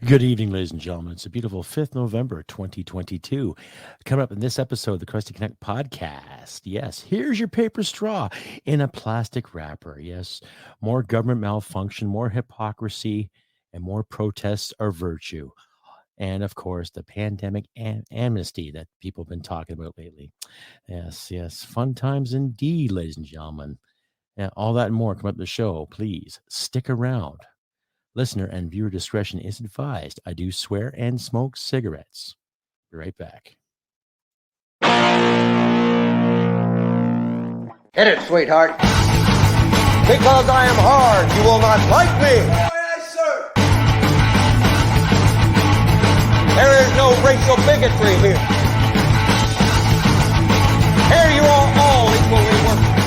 Good evening, ladies and gentlemen. It's a beautiful 5th November 2022. Coming up in this episode of the Crusty Canuck podcast. Yes, here's your paper straw in a plastic wrapper. Yes, more government malfunction, more hypocrisy, and more protests are virtue. And of course, the pandemic amnesty that people have been talking about lately. Yes, fun times indeed, ladies and gentlemen. Yeah, all that and more come up the show. Please stick around. Listener and viewer discretion is advised. I do swear and smoke cigarettes. Be right back. Hit it, sweetheart. Because I am hard, you will not like me. Yes, sir. There is no racial bigotry here. Here you are all equally worthless.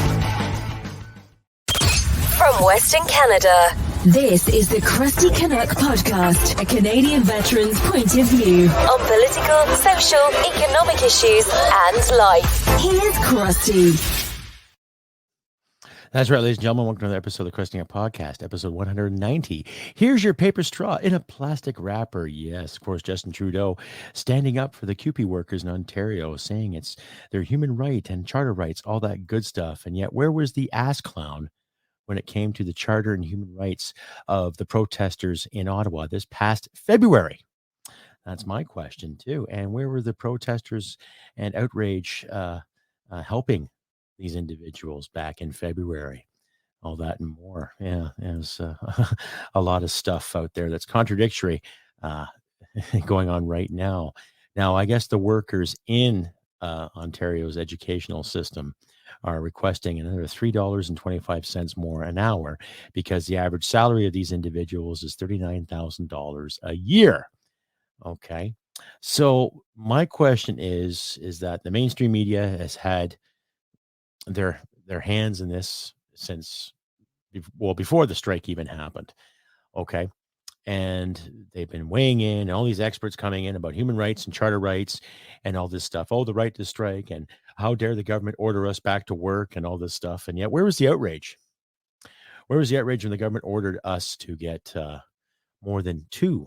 From Western Canada, this is the Crusty Canuck podcast, a Canadian veteran's point of view on political, social, economic issues and life. Here's Crusty. That's right, ladies and gentlemen. Welcome to another episode of the Crusty Canuck podcast, episode 190. Here's your paper straw in a plastic wrapper. Yes, of course, Justin Trudeau standing up for the CUPE workers in Ontario, saying it's their human right and charter rights, all that good stuff. And yet, where was the ass clown when it came to the charter and human rights of the protesters in Ottawa this past February? That's my question, too. And where were the protesters and outrage helping these individuals back in February? All that and more. Yeah, there's a lot of stuff out there that's contradictory going on right now. Now, I guess the workers in Ontario's educational system are requesting another $3.25 more an hour because the average salary of these individuals is $39,000 a year. Okay. So my question is that the mainstream media has had their hands in this since, before the strike even happened. Okay. And they've been weighing in, all these experts coming in about human rights and charter rights and all this stuff. Oh, the right to strike, and how dare the government order us back to work and all this stuff. And yet, where was the outrage? Where was the outrage when the government ordered us to get more than 2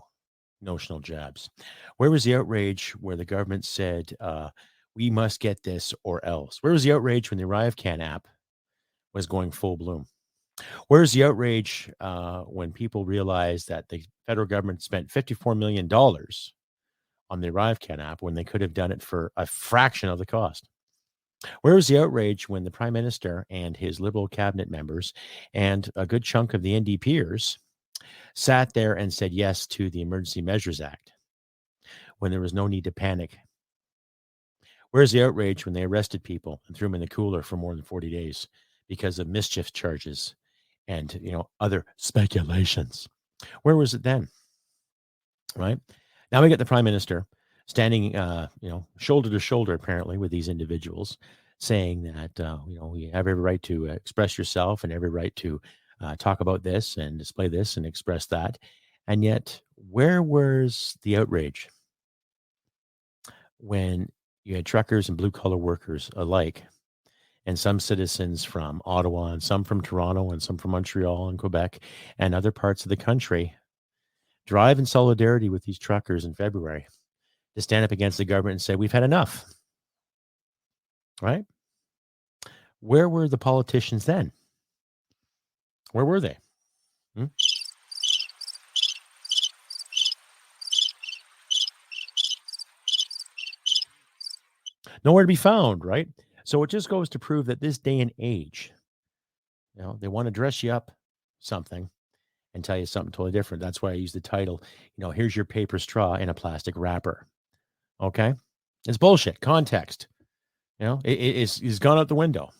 notional jabs? Where was the outrage where the government said, we must get this or else? Where was the outrage when the ArriveCan app was going full bloom? Where's the outrage when people realized that the federal government spent $54 million on the ArriveCan app when they could have done it for a fraction of the cost? Where was the outrage when the Prime Minister and his Liberal cabinet members and a good chunk of the NDPers sat there and said yes to the Emergency Measures Act when there was no need to panic? Where's the outrage when they arrested people and threw them in the cooler for more than 40 days because of mischief charges and other speculations? Where was it then? Right now, we get the Prime Minister standing, shoulder to shoulder, apparently, with these individuals, saying that you have every right to express yourself and every right to talk about this and display this and express that. And yet, where was the outrage when you had truckers and blue collar workers alike, and some citizens from Ottawa and some from Toronto and some from Montreal and Quebec and other parts of the country drive in solidarity with these truckers in February to stand up against the government and say, we've had enough, right? Where were the politicians then? Where were they? Nowhere to be found, right? So it just goes to prove that this day and age, they want to dress you up something and tell you something totally different. That's why I use the title, here's your paper straw in a plastic wrapper. Okay? It's bullshit. Context. It's gone out the window,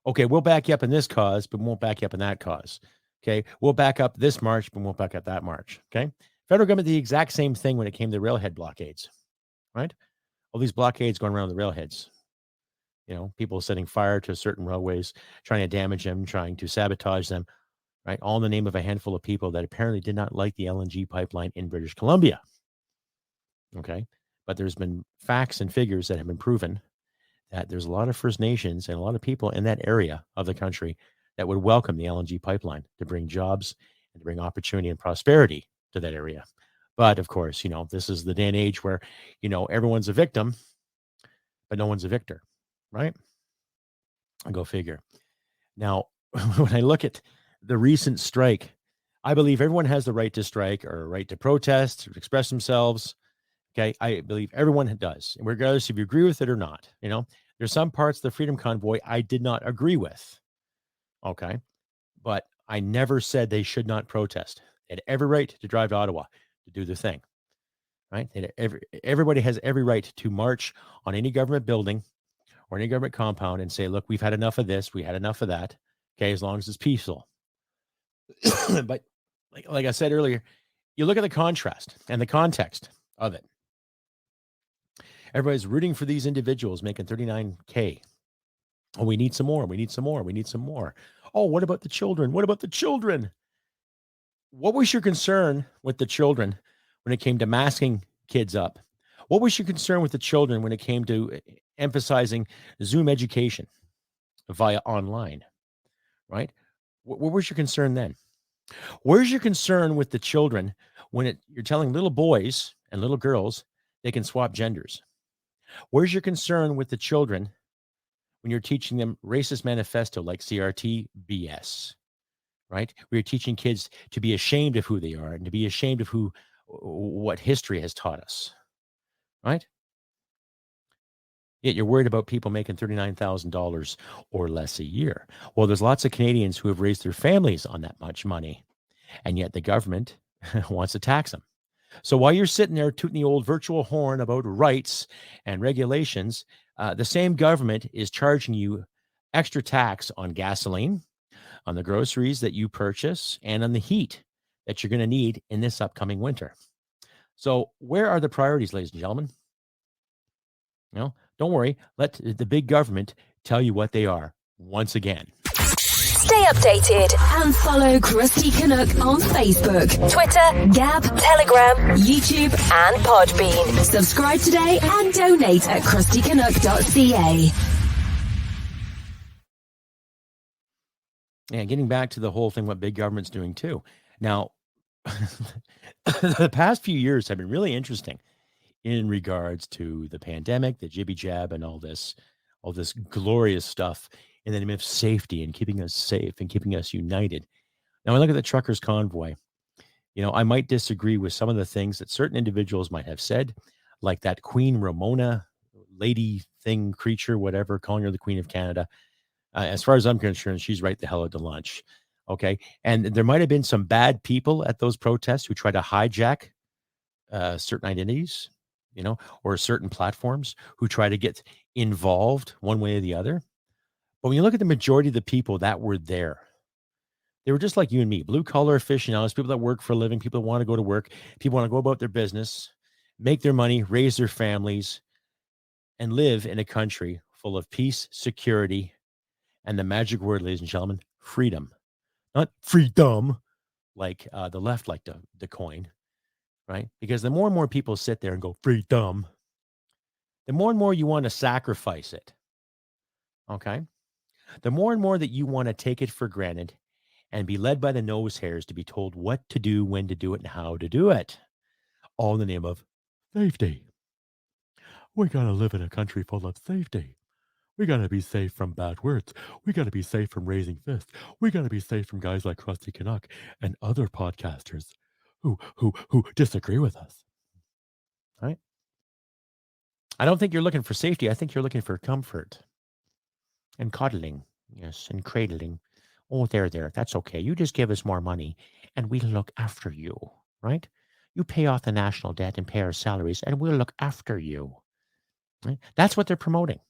Okay, we'll back you up in this cause, but we won't back you up in that cause. Okay? We'll back up this march, but we won't back up that march. Okay? Federal government did the exact same thing when it came to railhead blockades, right? All these blockades going around the railheads. People setting fire to certain railways, trying to damage them, trying to sabotage them, right? All in the name of a handful of people that apparently did not like the LNG pipeline in British Columbia. Okay. But there's been facts and figures that have been proven that there's a lot of First Nations and a lot of people in that area of the country that would welcome the LNG pipeline to bring jobs and to bring opportunity and prosperity to that area. But of course, this is the day and age where, everyone's a victim, but no one's a victor, right? Go figure. Now, when I look at the recent strike, I believe everyone has the right to strike or a right to protest, or express themselves. Okay. I believe everyone does, regardless if you agree with it or not. There's some parts of the Freedom Convoy I did not agree with. Okay. But I never said they should not protest. They had every right to drive to Ottawa to do their thing. Right. Everybody has every right to march on any government building or any government compound and say, look, we've had enough of this. We had enough of that. Okay. As long as it's peaceful. But like I said earlier, you look at the contrast and the context of it. Everybody's rooting for these individuals making $39K. Oh, we need some more. We need some more. We need some more. Oh, what about the children? What about the children? What was your concern with the children when it came to masking kids up? What was your concern with the children when it came to emphasizing Zoom education via online, right? What was your concern then? Where's your concern with the children when you're telling little boys and little girls they can swap genders? Where's your concern with the children when you're teaching them racist manifesto like CRT BS, right? Where you're teaching kids to be ashamed of who they are and to be ashamed of what history has taught us, right? Yet you're worried about people making $39,000 or less a year. Well, there's lots of Canadians who have raised their families on that much money, and yet the government wants to tax them. So while you're sitting there tooting the old virtual horn about rights and regulations, the same government is charging you extra tax on gasoline, on the groceries that you purchase, and on the heat that you're going to need in this upcoming winter. So where are the priorities, ladies and gentlemen? Don't worry. Let the big government tell you what they are once again. Stay updated and follow Crusty Canuck on Facebook, Twitter, Gab, Telegram, YouTube, and Podbean. Subscribe today and donate at crustycanuck.ca. And getting back to the whole thing, what big government's doing too. Now, the past few years have been really interesting in regards to the pandemic, the jibby jab, and all this glorious stuff in the name of safety and keeping us safe and keeping us united. Now, I look at the truckers' convoy. I might disagree with some of the things that certain individuals might have said, like that Queen Ramona lady thing, creature, whatever, calling her the Queen of Canada. As far as I'm concerned, she's right the hell out to lunch. Okay. And there might have been some bad people at those protests who try to hijack certain identities, or certain platforms who try to get involved one way or the other. But when you look at the majority of the people that were there, they were just like you and me, blue collar aficionados, people that work for a living, people that want to go to work, people want to go about their business, make their money, raise their families, and live in a country full of peace, security, and the magic word, ladies and gentlemen, freedom. Not freedom, like the left like to coin, right? Because the more and more people sit there and go freedom, the more and more you want to sacrifice it, okay? The more and more that you want to take it for granted and be led by the nose hairs to be told what to do, when to do it, and how to do it, all in the name of safety. We got to live in a country full of safety. We got to be safe from bad words. We got to be safe from raising fists. We got to be safe from guys like Crusty Canuck and other podcasters who disagree with us. All right? I don't think you're looking for safety. I think you're looking for comfort and coddling. Yes, and cradling. Oh, there. That's okay. You just give us more money and we'll look after you, right? You pay off the national debt and pay our salaries and we'll look after you. Right? That's what they're promoting.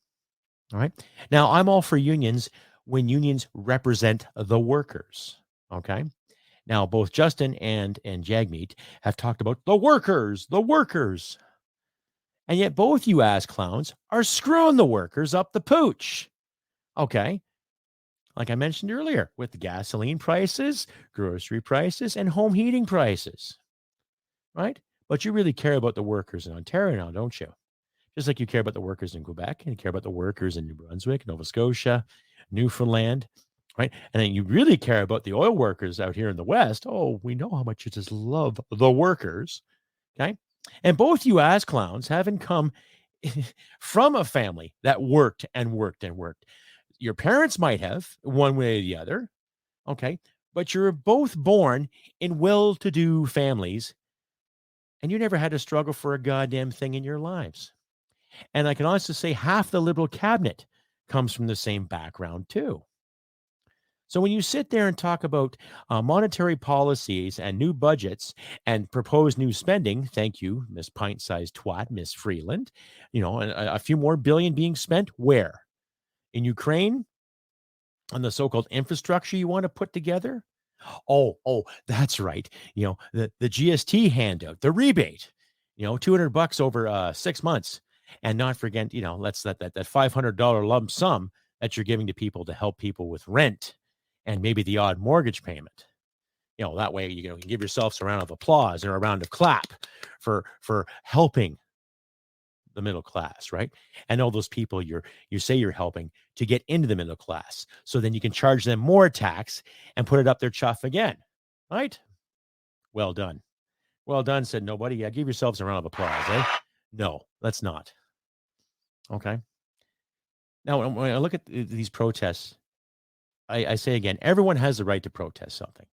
All right. Now, I'm all for unions when unions represent the workers. Okay. Now, both Justin and Jagmeet have talked about the workers. And yet both you ass clowns are screwing the workers up the pooch. Okay. Like I mentioned earlier, with the gasoline prices, grocery prices, and home heating prices. Right. But you really care about the workers in Ontario now, don't you? Just like you care about the workers in Quebec and you care about the workers in New Brunswick, Nova Scotia, Newfoundland, right? And then you really care about the oil workers out here in the West. Oh, we know how much you just love the workers. Okay. And both you as clowns haven't come from a family that worked and worked and worked. Your parents might have, one way or the other. Okay. But you're both born in well to do families, and you never had to struggle for a goddamn thing in your lives. And I can honestly say half the Liberal cabinet comes from the same background, too. So when you sit there and talk about monetary policies and new budgets and propose new spending, thank you, Miss Pint-sized twat, Miss Freeland, a few more billion being spent where? In Ukraine? On the so-called infrastructure you want to put together? Oh, that's right. The GST handout, the rebate, $200 over 6 months. And not forget, let's let that $500 lump sum that you're giving to people to help people with rent and maybe the odd mortgage payment. That way, you can give yourselves a round of applause or a round of clap for helping the middle class, right? And all those people you say you're helping to get into the middle class. So then you can charge them more tax and put it up their chuff again, right? Well done. Well done, said nobody. Yeah, give yourselves a round of applause, eh? No, let's not. Okay. Now, when I look at these protests, I say again, everyone has the right to protest something.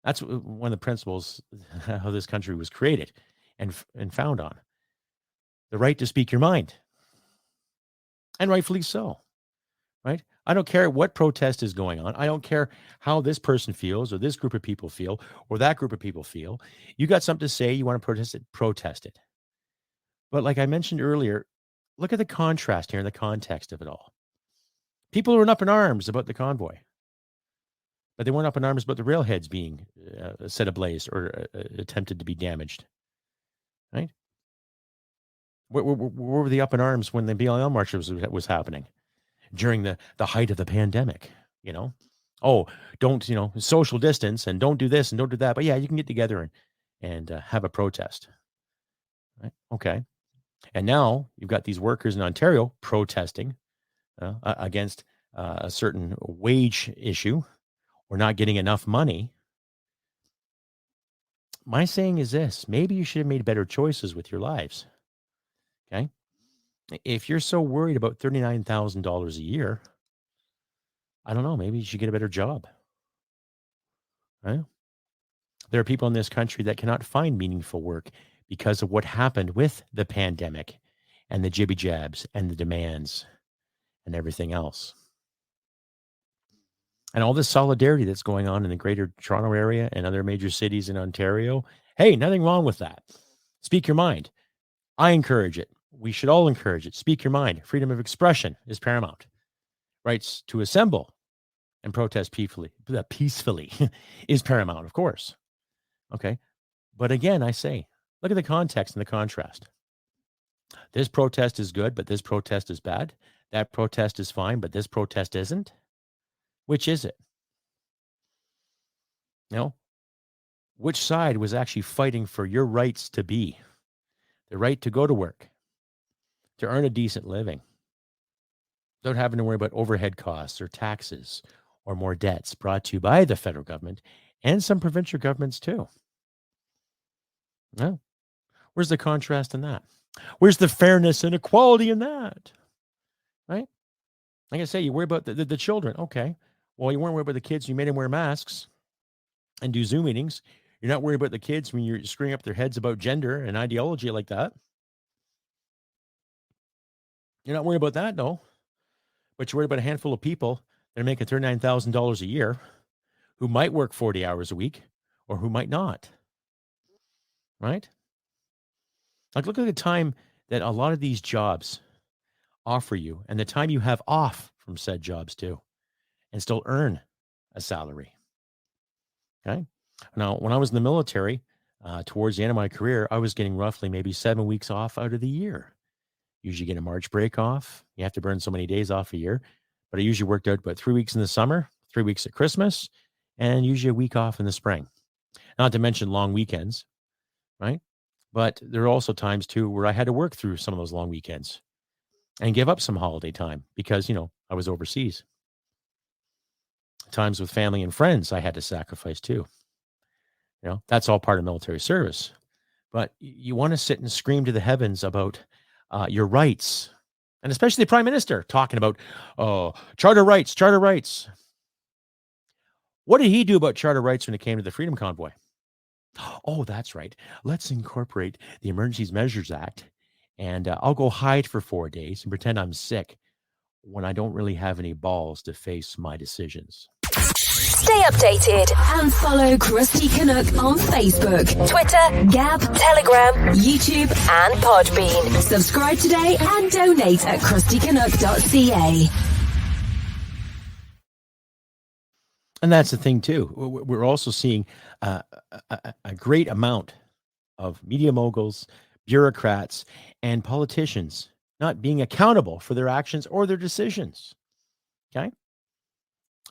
That's one of the principles how this country was created and found on. The right to speak your mind. And rightfully so, right? I don't care what protest is going on. I don't care how this person feels or this group of people feel or that group of people feel. You got something to say, you want to protest it. But like I mentioned earlier, look at the contrast here in the context of it all. People were up in arms about the convoy, but they weren't up in arms about the railheads being set ablaze or attempted to be damaged, right? Where were they up in arms when the BLM march was happening during the height of the pandemic? Oh, don't, social distance and don't do this and don't do that. But yeah, you can get together and have a protest. Right? Okay. And now you've got these workers in Ontario protesting against a certain wage issue or not getting enough money. My saying is this: maybe you should have made better choices with your lives. Okay. If you're so worried about $39,000 a year, I don't know, maybe you should get a better job. Right? There are people in this country that cannot find meaningful work because of what happened with the pandemic and the jibby jabs and the demands and everything else. And all this solidarity that's going on in the greater Toronto area and other major cities in Ontario. Hey, nothing wrong with that. Speak your mind. I encourage it. We should all encourage it. Speak your mind. Freedom of expression is paramount. Rights to assemble and protest peacefully is paramount, of course. Okay. But again, I say, look at the context and the contrast. This protest is good, but this protest is bad. That protest is fine, but this protest isn't. Which is it? Which side was actually fighting for your rights to be? The right to go to work, to earn a decent living, without having to worry about overhead costs or taxes or more debts brought to you by the federal government and some provincial governments too. No. Where's the contrast in that? Where's the fairness and equality in that? Right? Like I say, you worry about the children. Okay. Well, you weren't worried about the kids. You made them wear masks and do Zoom meetings. You're not worried about the kids when you're screwing up their heads about gender and ideology like that. You're not worried about that, no. But you're worried about a handful of people that are making $39,000 a year who might work 40 hours a week or who might not. Right? Like, look at the time that a lot of these jobs offer you and the time you have off from said jobs too, and still earn a salary. Okay. Now, when I was in the military, towards the end of my career, I was getting roughly maybe 7 weeks off out of the year. Usually get a March break off. You have to burn so many days off a year, but I usually worked out about 3 weeks in the summer, 3 weeks at Christmas, and usually a week off in the spring. Not to mention long weekends, right? But there are also times too where I had to work through some of those long weekends and give up some holiday time because, I was overseas. Times with family and friends I had to sacrifice too. That's all part of military service. but you want to sit and scream to the heavens about your rights, and especially the prime minister talking about charter rights, charter rights. What did he do about charter rights when it came to the Freedom Convoy? Oh, that's right. Let's incorporate the Emergency Measures Act, and I'll go hide for 4 days and pretend I'm sick when I don't really have any balls to face my decisions. Stay updated and follow Crusty Canuck on Facebook, Twitter, Gab, Telegram, YouTube, and Podbean. Subscribe today and donate at crustycanuck.ca. And that's the thing, too. We're also seeing a great amount of media moguls, bureaucrats, and politicians not being accountable for their actions or their decisions. Okay?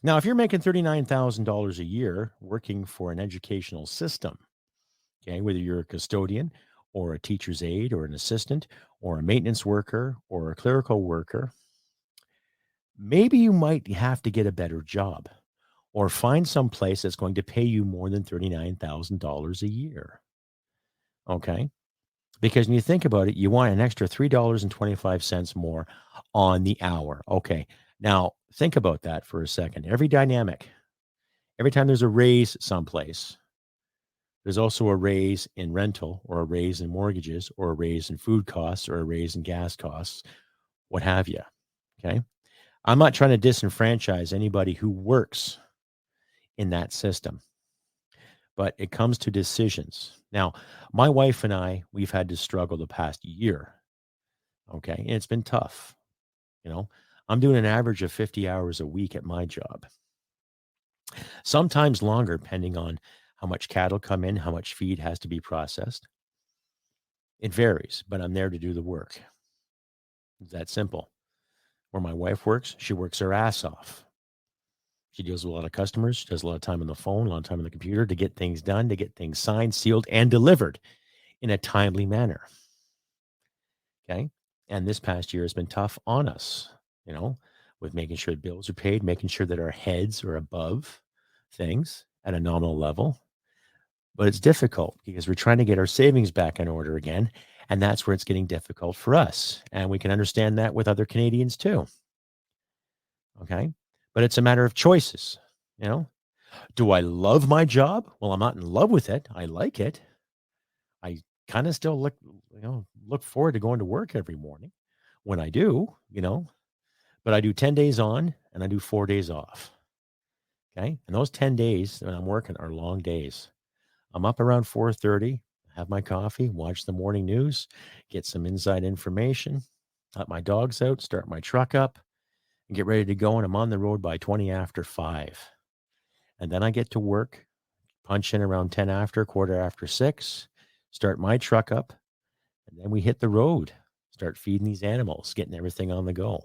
Now, if you're making $39,000 a year working for an educational system, okay, whether you're a custodian or a teacher's aide or an assistant or a maintenance worker or a clerical worker, maybe you might have to get a better job or find some place that's going to pay you more than $39,000 a year. Okay? Because when you think about it, you want an extra $3.25 more on the hour. Okay. Now, think about that for a second. Every dynamic, every time there's a raise someplace, there's also a raise in rental or a raise in mortgages or a raise in food costs or a raise in gas costs, what have you. Okay. I'm not trying to disenfranchise anybody who works in that system, but it comes to decisions. Now, my wife and I, we've had to struggle the past year. Okay. And it's been tough. You know, I'm doing an average of 50 hours a week at my job, sometimes longer, depending on how much cattle come in, how much feed has to be processed. It varies, but I'm there to do the work. It's that simple. Where my wife works, she works her ass off. She deals with a lot of customers. She does a lot of time on the phone, a lot of time on the computer to get things done, to get things signed, sealed, and delivered in a timely manner. Okay. And this past year has been tough on us, you know, with making sure bills are paid, making sure that our heads are above things at a nominal level. But it's difficult because we're trying to get our savings back in order again. And that's where it's getting difficult for us. And we can understand that with other Canadians too. Okay. But it's a matter of choices, you know. Do I love my job? Well, I'm not in love with it. I like it. I kind of still look forward to going to work every morning when I do, you know. But I do 10 days on and I do 4 days off. Okay. And those 10 days when I'm working are long days. I'm up around 4:30, have my coffee, watch the morning news, get some inside information, let my dogs out, start my truck up, and get ready to go. And I'm on the road by 20 after 5. And then I get to work, punch in around 10 after, quarter after 6, start my truck up, and then we hit the road, start feeding these animals, getting everything on the go.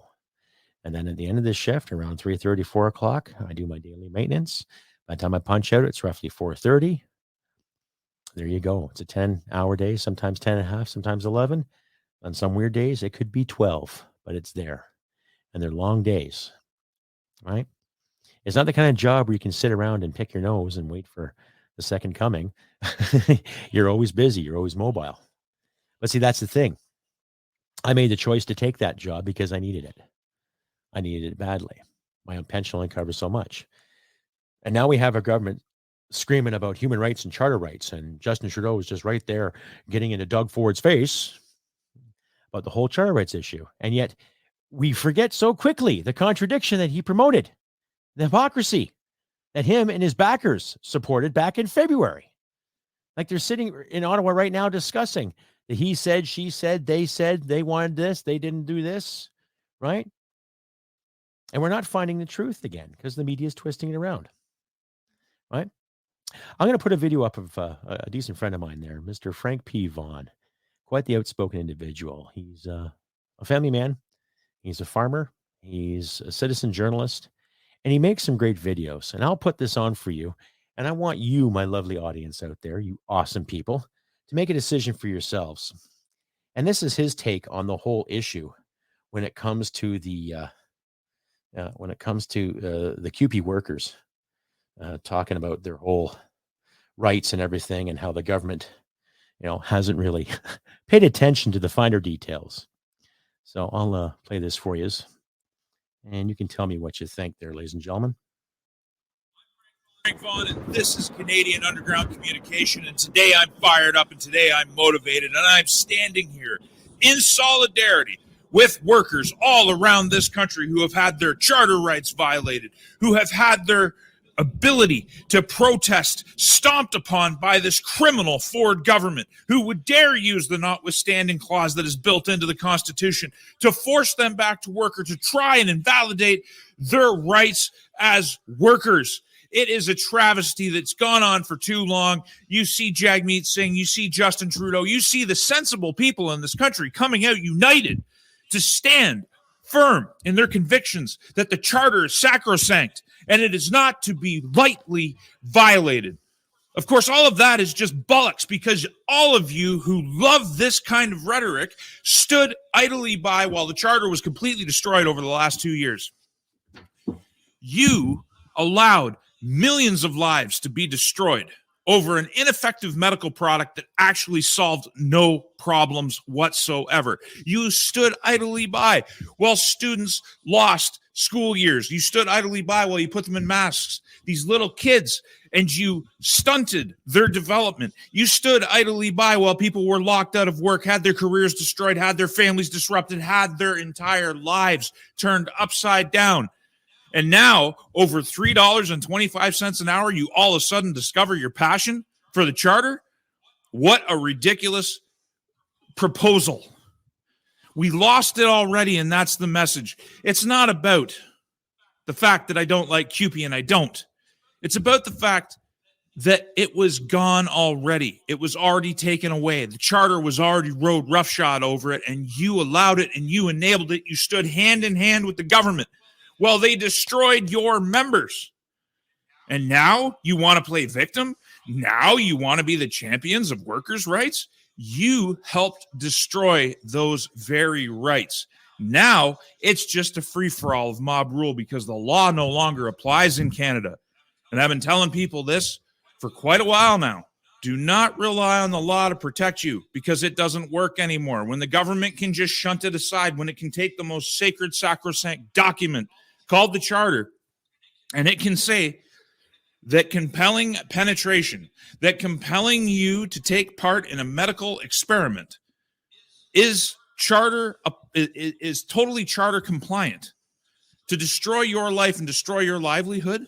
And then at the end of the shift, around 3:30, 4 o'clock, I do my daily maintenance. By the time I punch out, it's roughly 4:30. There you go. It's a 10-hour day, sometimes 10 and a half, sometimes 11. On some weird days, it could be 12, but it's there. And they're long days, right? It's not the kind of job where you can sit around and pick your nose and wait for the second coming. You're always busy. You're always mobile. But see, that's the thing. I made the choice to take that job because I needed it. I needed it badly. My own pension only covers so much. And now we have a government screaming about human rights and charter rights. And Justin Trudeau is just right there getting into Doug Ford's face about the whole charter rights issue. And yet we forget so quickly the contradiction that he promoted, the hypocrisy that him and his backers supported back in February. Like they're sitting in Ottawa right now discussing the he said, she said, they wanted this, they didn't do this, right? And we're not finding the truth again because the media is twisting it around, right? I'm going to put a video up of a decent friend of mine there, Mr. Frank P. Vaughan, quite the outspoken individual. He's a family man. He's a farmer. He's a citizen journalist, and he makes some great videos. And I'll put this on for you. And I want you, my lovely audience out there, you awesome people, to make a decision for yourselves. And this is his take on the whole issue when it comes to the QP workers. Talking about their whole rights and everything and how the government, hasn't really paid attention to the finer details. So I'll play this for you, and you can tell me what you think there, ladies and gentlemen. Frank Vaughan, and this is Canadian Underground Communication, and today I'm fired up, and today I'm motivated, and I'm standing here in solidarity with workers all around this country who have had their charter rights violated, who have had their ability to protest stomped upon by this criminal Ford government, who would dare use the notwithstanding clause that is built into the Constitution to force them back to work or to try and invalidate their rights as workers. It is a travesty that's gone on for too long. You see Jagmeet Singh, you see Justin Trudeau, you see the sensible people in this country coming out united to stand firm in their convictions that the charter is sacrosanct and it is not to be lightly violated. Of course, all of that is just bollocks, because all of you who love this kind of rhetoric stood idly by while the charter was completely destroyed over the last 2 years. You allowed millions of lives to be destroyed over an ineffective medical product that actually solved no problems whatsoever. You stood idly by while students lost school years. You stood idly by while you put them in masks, these little kids, and you stunted their development. You stood idly by while people were locked out of work, had their careers destroyed, had their families disrupted, had their entire lives turned upside down. And now, over $3.25 an hour, you all of a sudden discover your passion for the charter? What a ridiculous proposal. We lost it already, and that's the message. It's not about the fact that I don't like CUPE, and I don't. It's about the fact that it was gone already. It was already taken away. The charter was already rode roughshod over it, and you allowed it, and you enabled it. You stood hand in hand with the government. Well, they destroyed your members. And now you want to play victim? Now you want to be the champions of workers' rights? You helped destroy those very rights. Now it's just a free-for-all of mob rule because the law no longer applies in Canada. And I've been telling people this for quite a while now. Do not rely on the law to protect you, because it doesn't work anymore. When the government can just shunt it aside, when it can take the most sacred, sacrosanct document called the charter, and it can say that compelling penetration, that compelling you to take part in a medical experiment is totally charter compliant, to destroy your life and destroy your livelihood,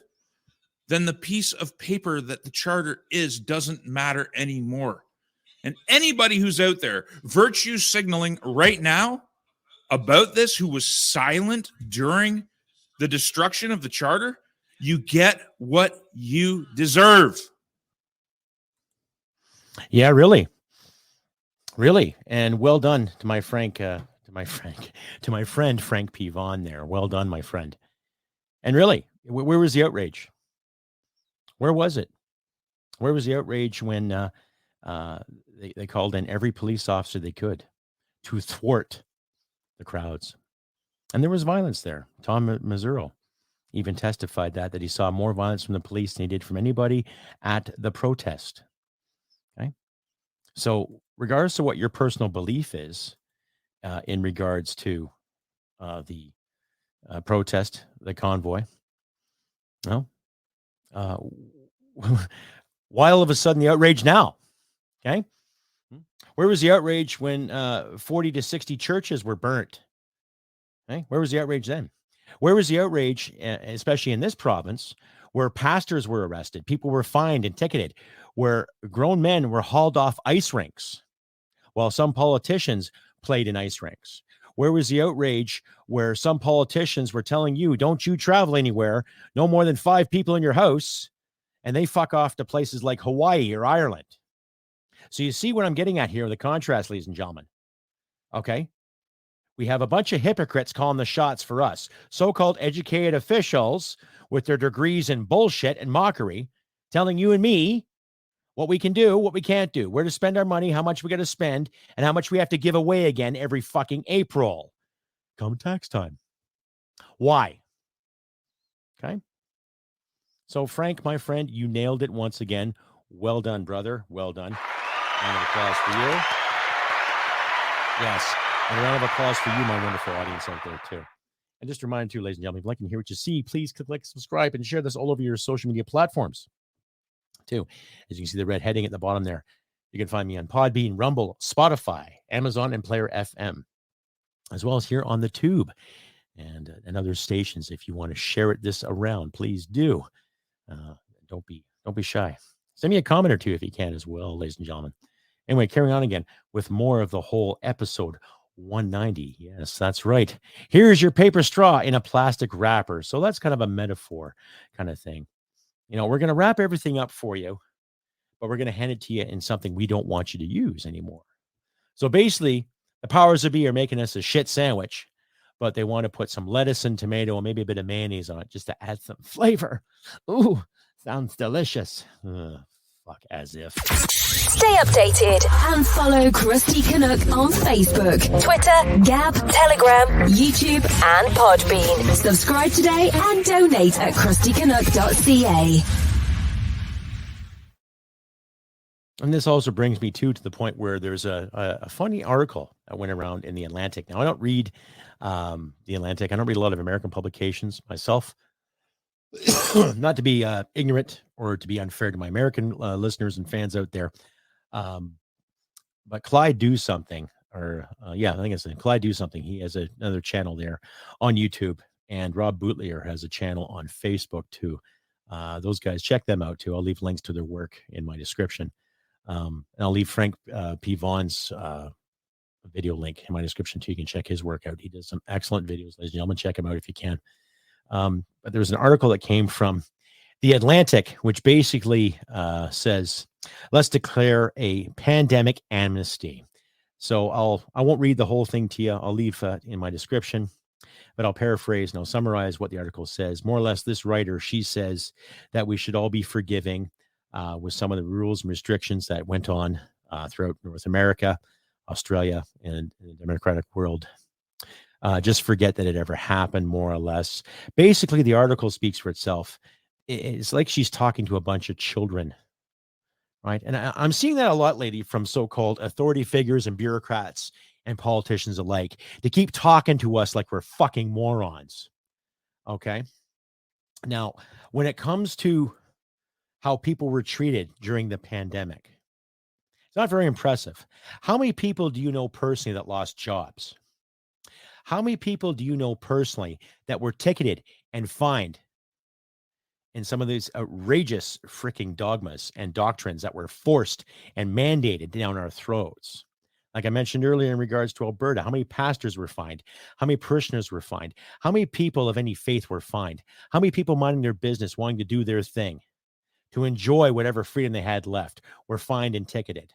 then the piece of paper that the charter is doesn't matter anymore. And anybody who's out there virtue signaling right now about this, who was silent during the destruction of the charter, you get what you deserve. Yeah, really. And well done to my friend Frank P. Vaughan there. Well done, my friend. And really, where was the outrage? Where was it? Where was the outrage when they called in every police officer they could to thwart the crowds? And there was violence there. Tom Mazzuro even testified that he saw more violence from the police than he did from anybody at the protest. Okay. So regardless of what your personal belief is in regards to the protest, the convoy, well, why all of a sudden the outrage now? Okay. Where was the outrage when 40 to 60 churches were burnt? Okay. Where was the outrage then? Where was the outrage, especially in this province, where pastors were arrested, people were fined and ticketed, where grown men were hauled off ice rinks while some politicians played in ice rinks? Where was the outrage where some politicians were telling you, don't you travel anywhere, no more than 5 people in your house, and they fuck off to places like Hawaii or Ireland? So you see what I'm getting at here, the contrast, ladies and gentlemen. Okay. We have a bunch of hypocrites calling the shots for us. So-called educated officials with their degrees in bullshit and mockery, telling you and me what we can do, what we can't do, where to spend our money, how much we got to spend, and how much we have to give away again every fucking April. Come tax time. Why? Okay. So Frank, my friend, you nailed it once again. Well done, brother. Well done. Round of applause for you. Yes. And a round of applause for you, my wonderful audience out there, too. And just a reminder, too, ladies and gentlemen, if you'd like to hear what you see, please click like, subscribe, and share this all over your social media platforms, too. As you can see the red heading at the bottom there, you can find me on Podbean, Rumble, Spotify, Amazon, and Player FM, as well as here on the Tube and other stations. If you want to share this around, please do. Don't be shy. Send me a comment or two if you can as well, ladies and gentlemen. Anyway, carrying on again with more of the whole episode 190. Yes, that's right. Here's your paper straw in a plastic wrapper. So that's kind of a metaphor kind of thing. You know, we're going to wrap everything up for you, but we're going to hand it to you in something we don't want you to use anymore. So basically, the powers that be are making us a shit sandwich, but they want to put some lettuce and tomato and maybe a bit of mayonnaise on it just to add some flavor. Ooh, sounds delicious. Fuck, as if. Stay updated and follow Crusty Canuck on Facebook, Twitter, Gab, Telegram, YouTube, and Podbean. Subscribe today and donate at crustycanuck.ca. And this also brings me to the point where there's a funny article that went around in the Atlantic. Now, I don't read the Atlantic. I don't read a lot of American publications myself. Not to be ignorant or to be unfair to my American listeners and fans out there. But Clyde Do Something, I think it's Clyde Do Something. He has another channel there on YouTube, and Rob Bootlier has a channel on Facebook too. Those guys, check them out too. I'll leave links to their work in my description. And I'll leave Frank P. Vaughn's video link in my description too. You can check his work out. He does some excellent videos, ladies and gentlemen. Check him out if you can. But there was an article that came from the Atlantic, which basically says, let's declare a pandemic amnesty. So I won't read the whole thing to you. I'll leave in my description, but I'll paraphrase and I'll summarize what the article says. More or less, this writer, she says that we should all be forgiving with some of the rules and restrictions that went on throughout North America, Australia, and the democratic world. Just forget that it ever happened, more or less. Basically, the article speaks for itself. It's like she's talking to a bunch of children, right? And I'm seeing that a lot lately from so-called authority figures and bureaucrats and politicians alike. They keep talking to us like we're fucking morons, okay? Now, when it comes to how people were treated during the pandemic, it's not very impressive. How many people do you know personally that lost jobs? How many people do you know personally that were ticketed and fined in some of these outrageous freaking dogmas and doctrines that were forced and mandated down our throats? Like I mentioned earlier in regards to Alberta, how many pastors were fined? How many parishioners were fined? How many people of any faith were fined? How many people minding their business, wanting to do their thing, to enjoy whatever freedom they had left, were fined and ticketed?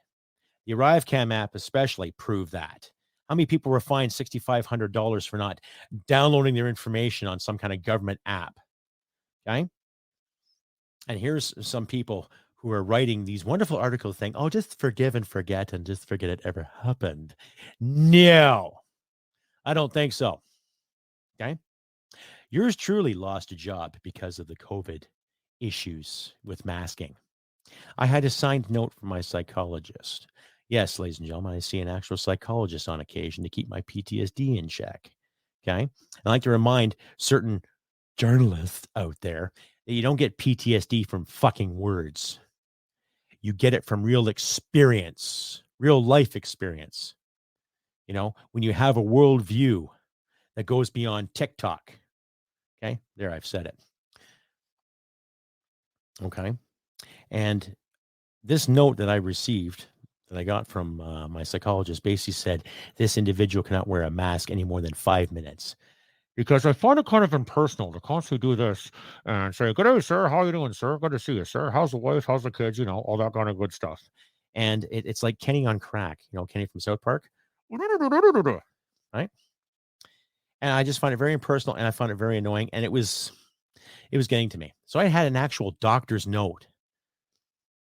The ArriveCam app especially proved that. How many people were fined $6,500 for not downloading their information on some kind of government app? Okay. And here's some people who are writing these wonderful articles saying, oh, just forgive and forget and just forget it ever happened. No, I don't think so. Okay. Yours truly lost a job because of the COVID issues with masking. I had a signed note from my psychologist. Yes, ladies and gentlemen, I see an actual psychologist on occasion to keep my PTSD in check. Okay. I like to remind certain journalists out there that you don't get PTSD from fucking words. You get it from real experience, real life experience. You know, when you have a worldview that goes beyond TikTok. Okay. There, I've said it. Okay. And this note that I received, that I got from my psychologist, basically said this individual cannot wear a mask any more than 5 minutes. Because I find it kind of impersonal to constantly do this and say, good day, sir. How are you doing, sir? Good to see you, sir. How's the wife? How's the kids? You know, all that kind of good stuff. And it's like Kenny on crack, you know, Kenny from South Park. Right? And I just find it very impersonal and I found it very annoying. And it was getting to me. So I had an actual doctor's note,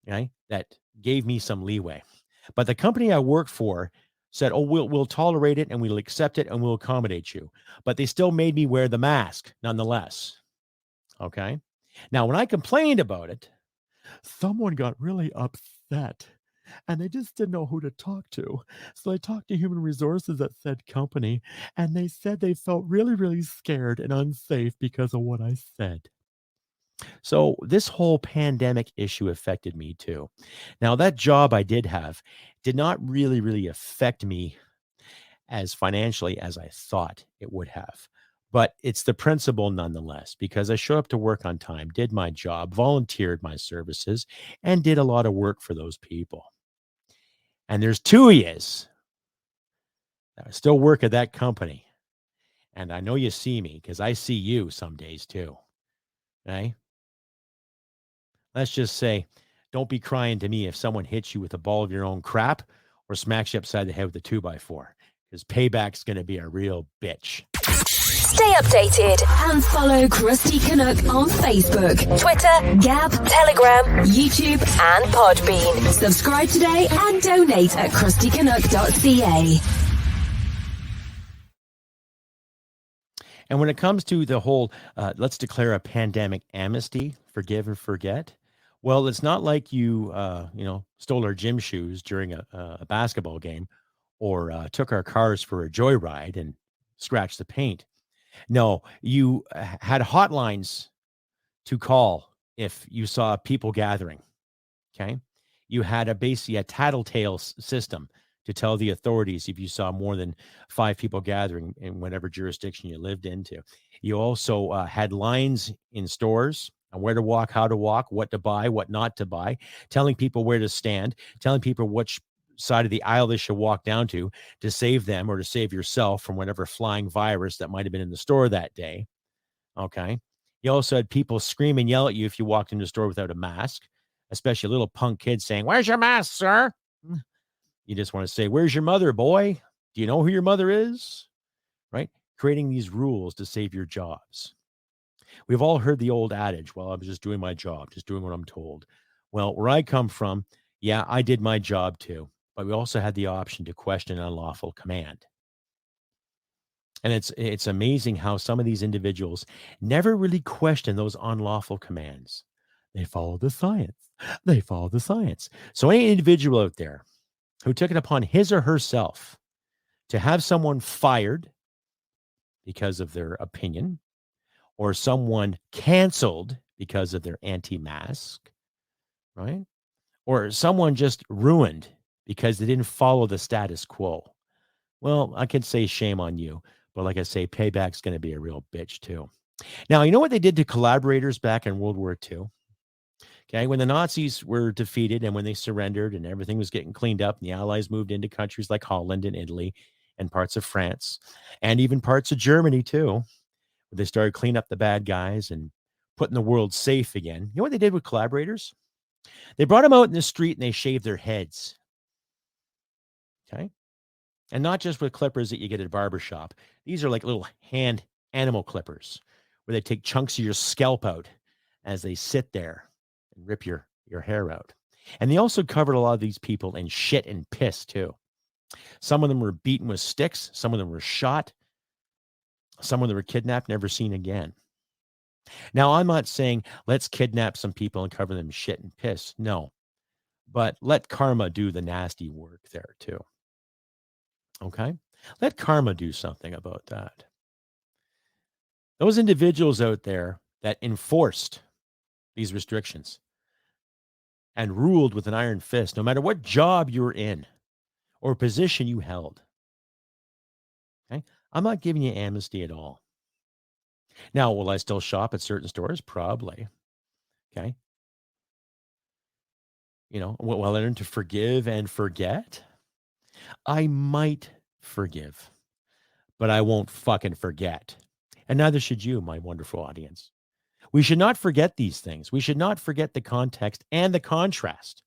okay, that gave me some leeway. But the company I worked for said, oh, we'll tolerate it and we'll accept it and we'll accommodate you. But they still made me wear the mask nonetheless. Okay. Now, when I complained about it, someone got really upset and they just didn't know who to talk to. So they talked to human resources at said company, and they said they felt really, really scared and unsafe because of what I said. So this whole pandemic issue affected me too. Now, that job I did have did not really, really affect me as financially as I thought it would have. But it's the principle nonetheless, because I showed up to work on time, did my job, volunteered my services, and did a lot of work for those people. And there's two of yous that still work at that company. And I know you see me because I see you some days too. Okay? Let's just say, don't be crying to me if someone hits you with a ball of your own crap or smacks you upside the head with a 2x4, because payback's going to be a real bitch. Stay updated and follow Crusty Canuck on Facebook, Twitter, Gab, Telegram, YouTube, and Podbean. Subscribe today and donate at crustycanuck.ca. And when it comes to the whole, let's declare a pandemic amnesty, forgive and forget. Well, it's not like you stole our gym shoes during a basketball game, or took our cars for a joyride and scratched the paint. No, you had hotlines to call if you saw people gathering. Okay. You had basically a tattletale system to tell the authorities if you saw more than 5 people gathering in whatever jurisdiction you lived into. You also had lines in stores on where to walk, how to walk, what to buy, what not to buy, telling people where to stand, telling people which side of the aisle they should walk down to save them or to save yourself from whatever flying virus that might have been in the store that day. Okay. You also had people scream and yell at you if you walked into the store without a mask, especially a little punk kid saying, "Where's your mask, sir?" You just want to say, "Where's your mother, boy? Do you know who your mother is?" Right? Creating these rules to save your jobs. We've all heard the old adage, "Well, I was just doing my job, just doing what I'm told." Well, where I come from, yeah, I did my job too, but we also had the option to question unlawful command. And it's amazing how some of these individuals never really question those unlawful commands. They follow the science. They follow the science. So any individual out there who took it upon his or herself to have someone fired because of their opinion, or someone canceled because of their anti-mask, right? Or someone just ruined because they didn't follow the status quo. Well, I could say shame on you, but like I say, payback's going to be a real bitch too. Now, you know what they did to collaborators back in World War II? Okay, when the Nazis were defeated and when they surrendered and everything was getting cleaned up, and the Allies moved into countries like Holland and Italy and parts of France and even parts of Germany too, they started cleaning up the bad guys and putting the world safe again. You know what they did with collaborators? They brought them out in the street and they shaved their heads. Okay. And not just with clippers that you get at a barbershop. These are like little hand animal clippers where they take chunks of your scalp out as they sit there and rip your hair out. And they also covered a lot of these people in shit and piss too. Some of them were beaten with sticks. Some of them were shot. Some of them were kidnapped, never seen again. Now, I'm not saying let's kidnap some people and cover them in shit and piss. No. But let karma do the nasty work there too. Okay? Let karma do something about that. Those individuals out there that enforced these restrictions and ruled with an iron fist, no matter what job you're in or position you held. Okay? I'm not giving you amnesty at all. Now, will I still shop at certain stores? Probably. Okay. Will I learn to forgive and forget? I might forgive, but I won't fucking forget. And neither should you, my wonderful audience. We should not forget these things. We should not forget the context and the contrast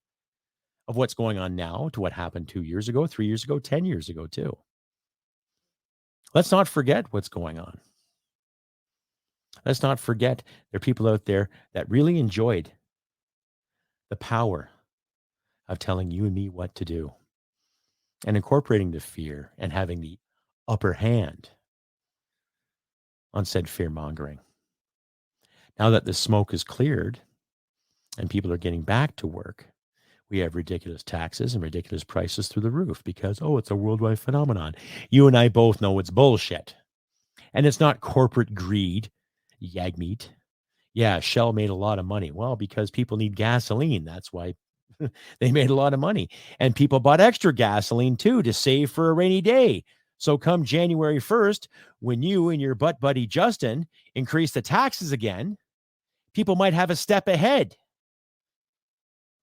of what's going on now to what happened 2 years ago, 3 years ago, 10 years ago, too. Let's not forget what's going on. Let's not forget there are people out there that really enjoyed the power of telling you and me what to do and incorporating the fear and having the upper hand on said fear mongering. Now that the smoke is cleared and people are getting back to work, We have ridiculous taxes and ridiculous prices through the roof because, it's a worldwide phenomenon. You and I both know it's bullshit. And it's not corporate greed, yag meat. Yeah, Shell made a lot of money. Well, because people need gasoline. That's why they made a lot of money. And people bought extra gasoline too to save for a rainy day. So come January 1st, when you and your butt buddy Justin increase the taxes again, people might have a step ahead.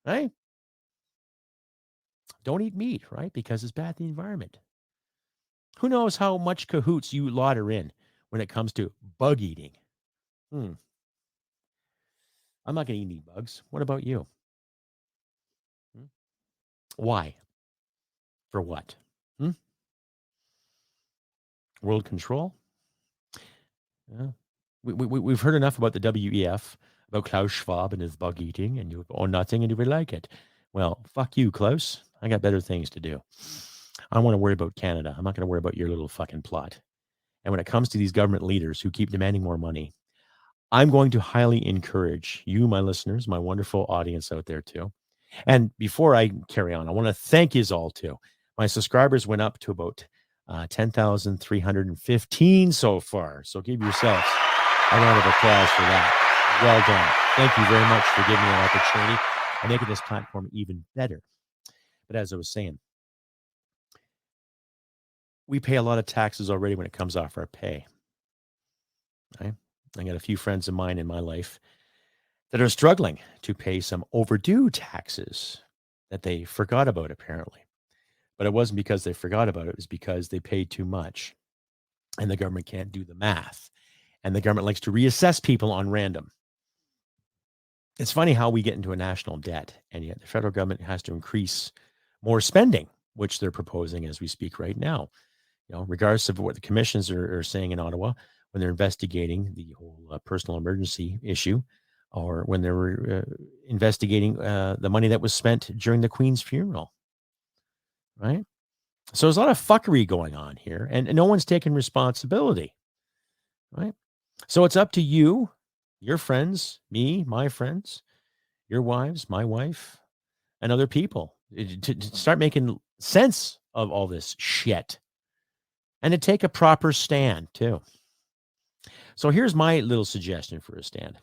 Right? Don't eat meat, right? Because it's bad for the environment. Who knows how much cahoots you lot are in when it comes to bug eating? I'm not going to eat any bugs. What about you? Why? For what? World control? Yeah. We've heard enough about the WEF, about Klaus Schwab and his bug eating, and you nothing, and you would like it. Well, fuck you, Klaus. I got better things to do. I don't want to worry about Canada. I'm not going to worry about your little fucking plot. And when it comes to these government leaders who keep demanding more money, I'm going to highly encourage you, my listeners, my wonderful audience out there too. And before I carry on, I want to thank you all too. My subscribers went up to about 10,315 so far. So give yourselves a round of applause for that. Well done. Thank you very much for giving me an opportunity and making this platform even better. But as I was saying, we pay a lot of taxes already when it comes off our pay. Right? I got a few friends of mine in my life that are struggling to pay some overdue taxes that they forgot about, apparently. But it wasn't because they forgot about it. It was because they paid too much. And the government can't do the math. And the government likes to reassess people on random. It's funny how we get into a national debt, and yet the federal government has to increase more spending, which they're proposing as we speak right now. Regardless of what the commissions are saying in Ottawa, when they're investigating the whole personal emergency issue, or when they were investigating the money that was spent during the Queen's funeral. Right? So there's a lot of fuckery going on here, and no one's taking responsibility. Right? So it's up to you, your friends, me, my friends, your wives, my wife, and other people to start making sense of all this shit and to take a proper stand too. So here's my little suggestion for a stand.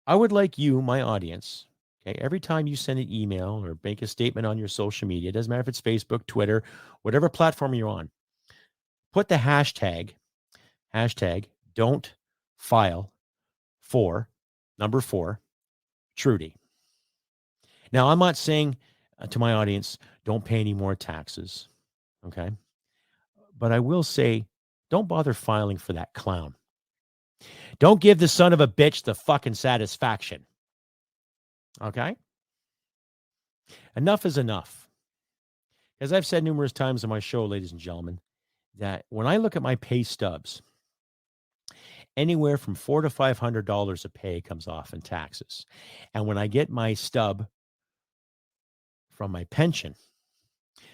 I would like you, my audience, okay, every time you send an email or make a statement on your social media, it doesn't matter if it's Facebook, Twitter, whatever platform you're on, put the hashtag don't file for number 4 Trudy. Now, I'm not saying to my audience, don't pay any more taxes, okay? But I will say, don't bother filing for that clown. Don't give the son of a bitch the fucking satisfaction. Okay? Enough is enough. As I've said numerous times on my show, ladies and gentlemen, that when I look at my pay stubs, anywhere from $400 to $500 a pay comes off in taxes. And when I get my stub from my pension,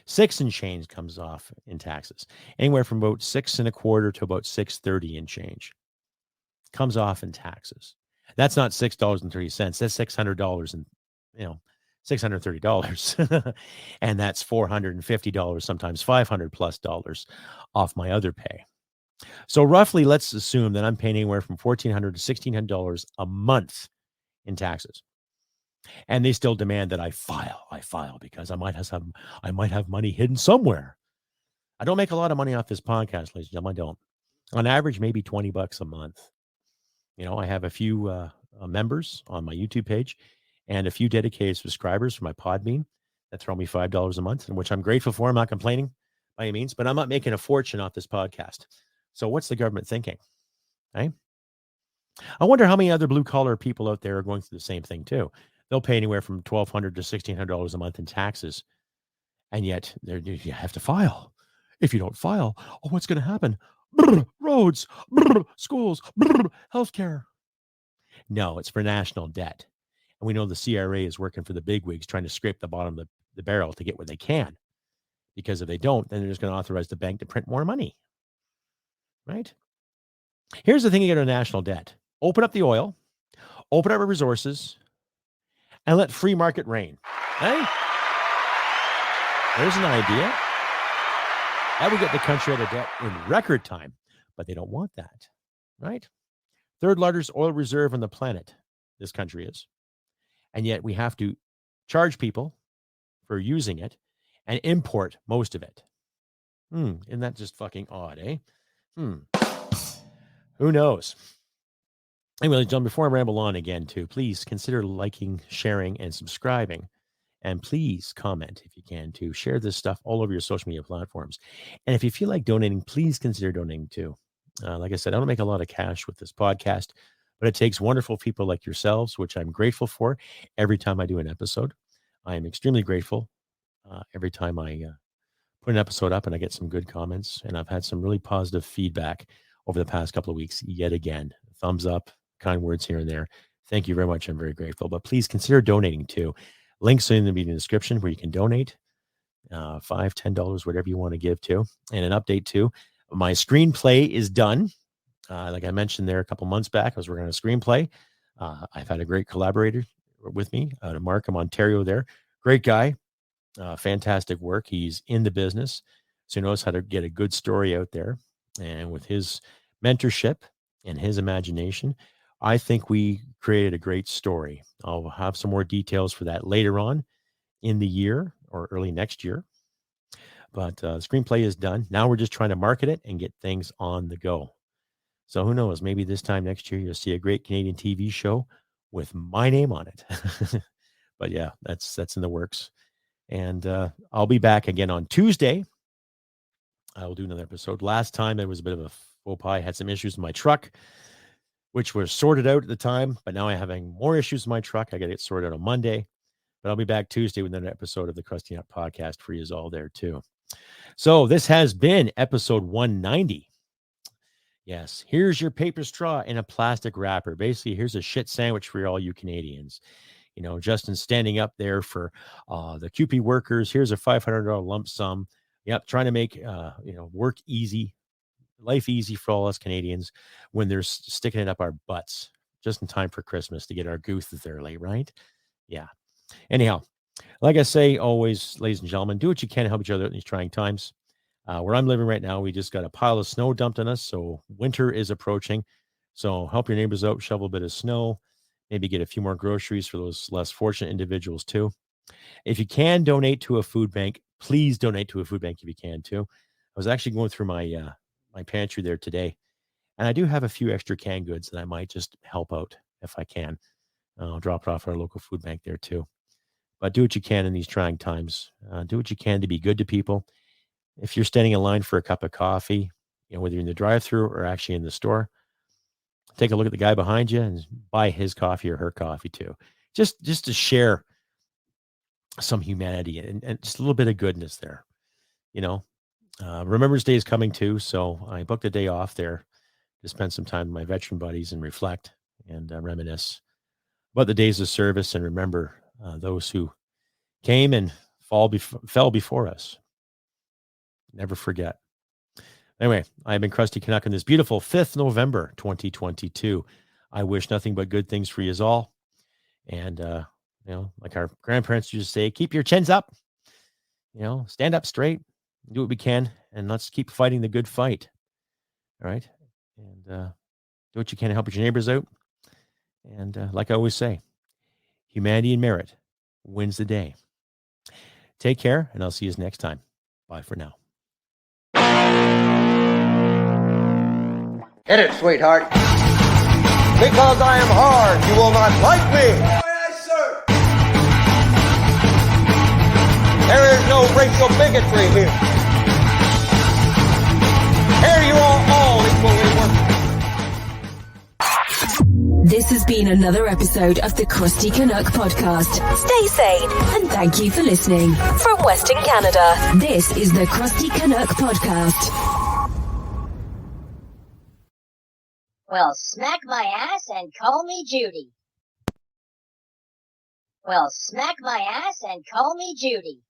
6 and change comes off in taxes. Anywhere from about 6 1/4 to about $6.30 and change comes off in taxes. That's not $6.30. That's $600 and $630. And that's $450, sometimes $500+ off my other pay. So roughly, let's assume that I'm paying anywhere from $1,400 to $1,600 a month in taxes. And they still demand that I file because I might have money hidden somewhere. I don't make a lot of money off this podcast, ladies and gentlemen. I don't. On average, maybe $20 a month. I have a few members on my YouTube page and a few dedicated subscribers for my Podbean that throw me $5 a month, which I'm grateful for. I'm not complaining by any means, but I'm not making a fortune off this podcast. So what's the government thinking? Right? I wonder how many other blue collar people out there are going through the same thing too. They'll pay anywhere from $1,200 to $1,600 a month in taxes. And yet you have to file. If you don't file, what's going to happen? Roads, schools, healthcare. No, it's for national debt. And we know the CRA is working for the bigwigs, trying to scrape the bottom of the barrel to get what they can. Because if they don't, then they're just going to authorize the bank to print more money. Right? Here's the thing you get on national debt. Open up the oil, open up our resources, and let free market reign. Hey, there's an idea. That would get the country out of debt in record time, but they don't want that, right? Third largest oil reserve on the planet, this country is. And yet we have to charge people for using it and import most of it. Isn't that just fucking odd, eh? Who knows? Anyway, John, before I ramble on again, too, please consider liking, sharing, and subscribing. And please comment if you can to share this stuff all over your social media platforms. And if you feel like donating, please consider donating too. Like I said, I don't make a lot of cash with this podcast, but it takes wonderful people like yourselves, which I'm grateful for every time I do an episode. I am extremely grateful every time I put an episode up and I get some good comments. And I've had some really positive feedback over the past couple of weeks yet again. Thumbs up, kind words here and there. Thank you very much. I'm very grateful. But please consider donating too. Links in the video description where you can donate $5, $10, whatever you want to give to. And an update too. My screenplay is done. Like I mentioned there a couple months back, I was working on a screenplay. I've had a great collaborator with me, Mark from Ontario there. Great guy. Fantastic work. He's in the business, so he knows how to get a good story out there. And with his mentorship and his imagination, I think we created a great story. I'll have some more details for that later on in the year or early next year. But the screenplay is done. Now we're just trying to market it and get things on the go. So who knows? Maybe this time next year you'll see a great Canadian TV show with my name on it. But yeah, that's in the works. And I'll be back again on Tuesday. I will do another episode. Last time it was a bit of a faux pas. I had some issues with my truck, which were sorted out at the time, but now I'm having more issues with my truck. I got to get sorted out on Monday, but I'll be back Tuesday with another episode of the Crusty Nut podcast for you all there too. So this has been episode 190. Yes, here's your paper straw in a plastic wrapper. Basically, here's a shit sandwich for all you Canadians. You know, Justin's standing up there for the QP workers. Here's a $500 lump sum. Yep, trying to make work easy, life easy for all us Canadians when they're sticking it up our butts just in time for Christmas to get our gooses early, right? Yeah. Anyhow, like I say, always, ladies and gentlemen, do what you can to help each other in these trying times. Where I'm living right now, we just got a pile of snow dumped on us, so winter is approaching. So help your neighbors out, shovel a bit of snow, maybe get a few more groceries for those less fortunate individuals too. If you can donate to a food bank, please donate to a food bank if you can too. I was actually going through my my pantry there today, and I do have a few extra canned goods that I might just help out if I can. I'll drop it off our local food bank there too. But do what you can in these trying times. Do what you can to be good to people. If you're standing in line for a cup of coffee, whether you're in the drive-thru or actually in the store, take a look at the guy behind you and buy his coffee or her coffee too. Just to share some humanity and just a little bit of goodness there. Remembrance Day is coming too, so I booked a day off there to spend some time with my veteran buddies and reflect and reminisce about the days of service and remember those who came and fell before us. Never forget. Anyway, I've been Crusty Canuck on this beautiful 5th November, 2022. I wish nothing but good things for you all. And, like our grandparents used to say, keep your chins up, stand up straight, do what we can, and let's keep fighting the good fight. All right. And do what you can to help your neighbors out. And like I always say, humanity and merit wins the day. Take care, and I'll see you next time. Bye for now. Hit it, sweetheart. Because I am hard, you will not like me. Yes, sir. There is no racial bigotry here. Here you are all equally worthless. This has been another episode of the Crusty Canuck podcast. Stay sane and thank you for listening. From Western Canada, this is the Crusty Canuck podcast. Well, smack my ass and call me Judy. Well, smack my ass and call me Judy.